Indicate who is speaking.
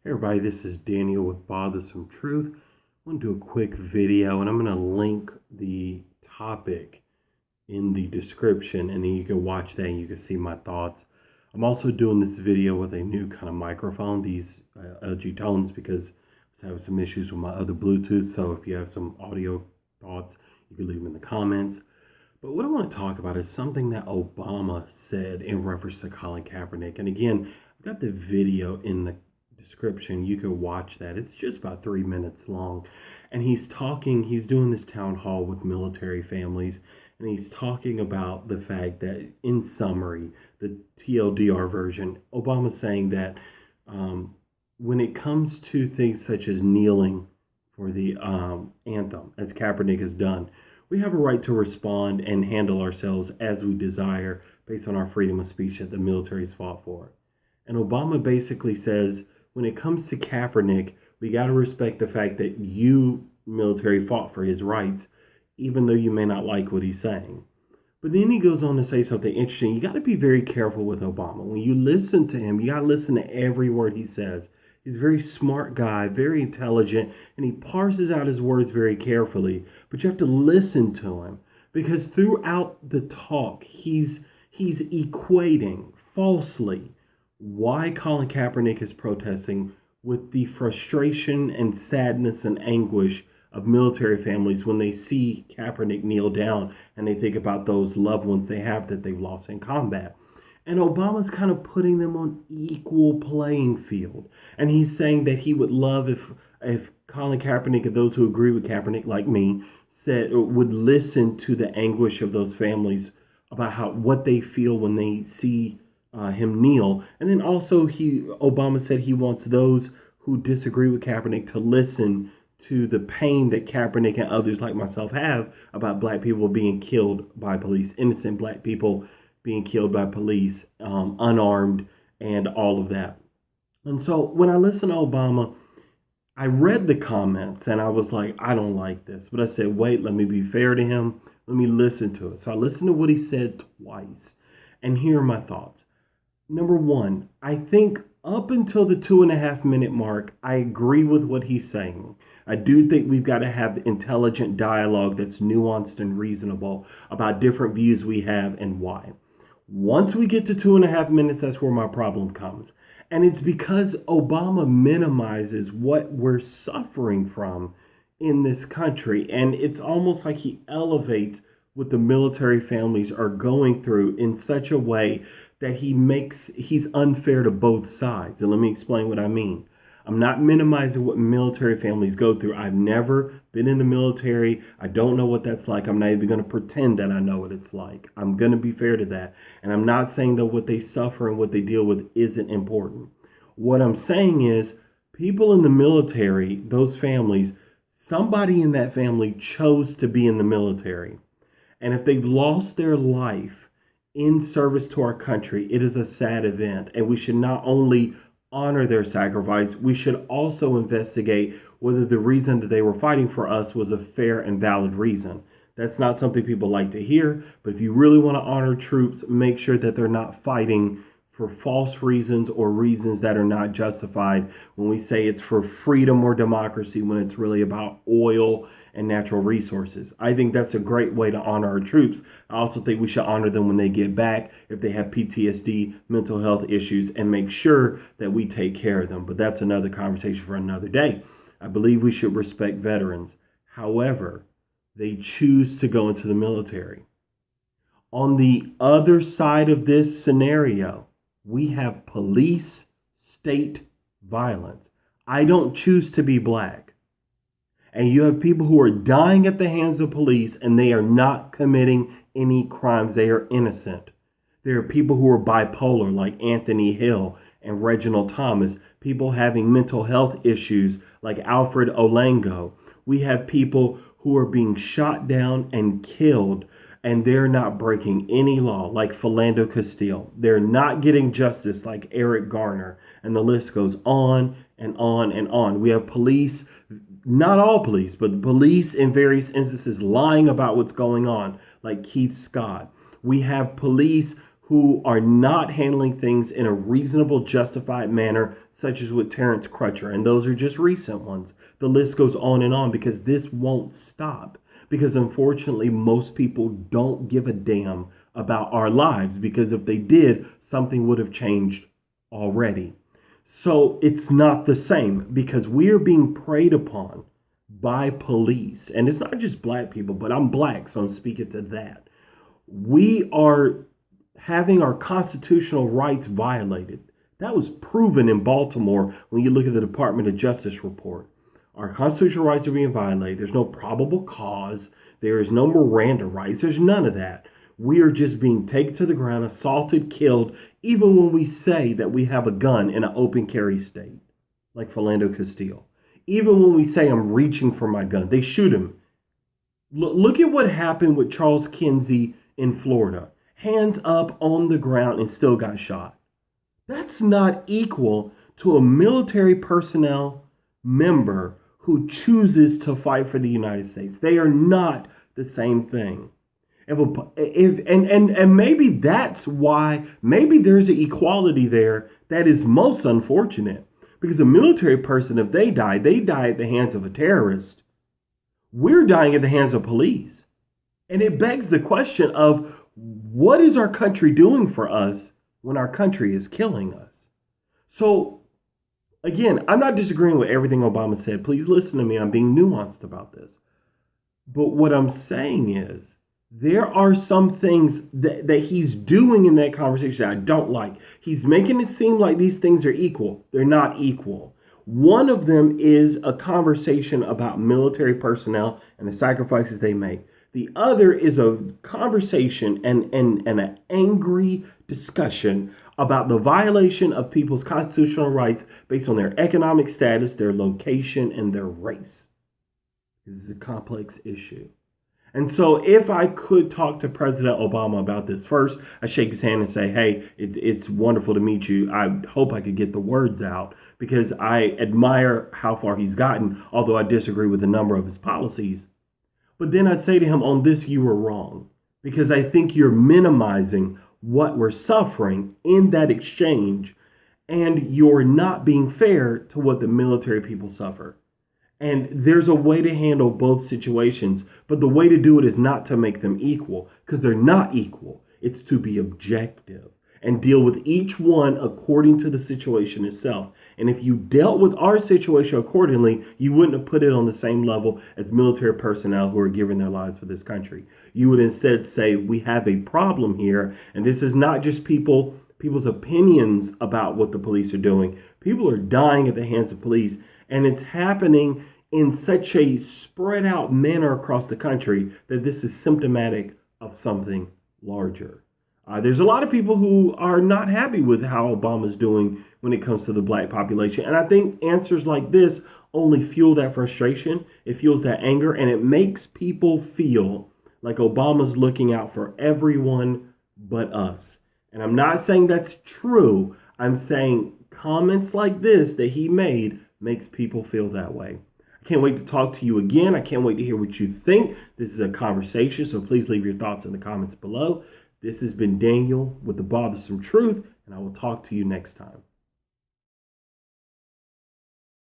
Speaker 1: Hey everybody, this is Daniel with Bothersome Truth. I want to do a quick video and I'm going to link the topic in the description and then you can watch that and you can see my thoughts. I'm also doing this video with a new kind of microphone, these LG tones, because I was having some issues with my other Bluetooth. So if you have some audio thoughts, you can leave them in the comments. But what I want to talk about is something that Obama said in reference to Colin Kaepernick. And again, I've got the video in the description. You can watch that. It's just about 3 minutes long. And he's doing this town hall with military families. And he's talking about the fact that, in summary, the TLDR version, Obama's saying that when it comes to things such as kneeling for the anthem, as Kaepernick has done, we have a right to respond and handle ourselves as we desire based on our freedom of speech that the military's fought for. And Obama basically says, when it comes to Kaepernick, we got to respect the fact that you, military, fought for his rights, even though you may not like what he's saying. But then he goes on to say something interesting. You got to be very careful with Obama. When you listen to him, you got to listen to every word he says. He's a very smart guy, very intelligent, and he parses out his words very carefully. But you have to listen to him because throughout the talk, he's equating falsely why Colin Kaepernick is protesting with the frustration and sadness and anguish of military families when they see Kaepernick kneel down and they think about those loved ones they have that they've lost in combat. And Obama's kind of putting them on equal playing field. And he's saying that he would love if Colin Kaepernick and those who agree with Kaepernick, like me, would listen to the anguish of those families about what they feel when they see him kneel. And then also Obama said he wants those who disagree with Kaepernick to listen to the pain that Kaepernick and others like myself have about black people being killed by police, innocent black people being killed by police, unarmed, and all of that. And so when I listened to Obama, I read the comments and I was like, I don't like this. But I said, wait, let me be fair to him. Let me listen to it. So I listened to what he said twice. And here are my thoughts. Number one, I think up until the 2.5 minute mark, I agree with what he's saying. I do think we've got to have intelligent dialogue that's nuanced and reasonable about different views we have and why. Once we get to 2.5 minutes, that's where my problem comes. And it's because Obama minimizes what we're suffering from in this country. And it's almost like he elevates what the military families are going through in such a way that he's unfair to both sides. And let me explain what I mean. I'm not minimizing what military families go through. I've never been in the military. I don't know what that's like. I'm not even going to pretend that I know what it's like. I'm going to be fair to that. And I'm not saying that what they suffer and what they deal with isn't important. What I'm saying is people in the military, those families, somebody in that family chose to be in the military. And if they've lost their life in service to our country, it is a sad event. And we should not only honor their sacrifice, we should also investigate whether the reason that they were fighting for us was a fair and valid reason. That's not something people like to hear, but if you really want to honor troops, make sure that they're not fighting for false reasons or reasons that are not justified when we say it's for freedom or democracy when it's really about oil and natural resources. I think that's a great way to honor our troops. I also think we should honor them when they get back, if they have PTSD, mental health issues, and make sure that we take care of them. But that's another conversation for another day. I believe we should respect veterans. However, they choose to go into the military. On the other side of this scenario, we have police state violence. I don't choose to be black. And you have people who are dying at the hands of police and they are not committing any crimes. They are innocent. There are people who are bipolar like Anthony Hill and Reginald Thomas. People having mental health issues like Alfred Olango. We have people who are being shot down and killed and they're not breaking any law like Philando Castile. They're not getting justice like Eric Garner. And the list goes on and on and on. We have police, not all police, but police in various instances lying about what's going on, like Keith Scott. We have police who are not handling things in a reasonable, justified manner, such as with Terrence Crutcher. And those are just recent ones. The list goes on and on because this won't stop. Because unfortunately, most people don't give a damn about our lives, because if they did, something would have changed already. So it's not the same, because we are being preyed upon by police. And it's not just black people, but I'm black, so I'm speaking to that. We are having our constitutional rights violated. That was proven in Baltimore when you look at the Department of Justice report. Our constitutional rights are being violated. There's no probable cause. There is no Miranda rights. There's none of that. We are just being taken to the ground, assaulted, killed, even when we say that we have a gun in an open carry state, like Philando Castile. Even when we say I'm reaching for my gun, they shoot him. Look at what happened with Charles Kinsey in Florida. Hands up on the ground and still got shot. That's not equal to a military personnel member who chooses to fight for the United States. They are not the same thing. And maybe that's why, maybe there's an equality there that is most unfortunate. Because a military person, if they die at the hands of a terrorist. We're dying at the hands of police. And it begs the question of, what is our country doing for us when our country is killing us? So, again, I'm not disagreeing with everything Obama said. Please listen to me. I'm being nuanced about this. But what I'm saying is, there are some things that he's doing in that conversation that I don't like. He's making it seem like these things are equal. They're not equal. One of them is a conversation about military personnel and the sacrifices they make. The other is a conversation and an angry discussion about the violation of people's constitutional rights based on their economic status, their location, and their race. This is a complex issue. And so if I could talk to President Obama about this, first, I shake his hand and say, hey, it's wonderful to meet you. I hope I could get the words out, because I admire how far he's gotten, although I disagree with a number of his policies. But then I'd say to him, on this, you were wrong, because I think you're minimizing what we're suffering in that exchange, and you're not being fair to what the military people suffer. And there's a way to handle both situations, but the way to do it is not to make them equal, because they're not equal. It's to be objective and deal with each one according to the situation itself. And if you dealt with our situation accordingly, you wouldn't have put it on the same level as military personnel who are giving their lives for this country. You would instead say, we have a problem here, and this is not just people's opinions about what the police are doing. People are dying at the hands of police, and it's happening in such a spread out manner across the country that this is symptomatic of something larger. There's a lot of people who are not happy with how Obama's doing when it comes to the black population. And I think answers like this only fuel that frustration. It fuels that anger, and it makes people feel like Obama's looking out for everyone but us. And I'm not saying that's true. I'm saying comments like this that he made makes people feel that way. I can't wait to talk to you again. I can't wait to hear what you think. This is a conversation, so please leave your thoughts in the comments below. This has been Daniel with The Bothersome Truth, and I will talk to you next time.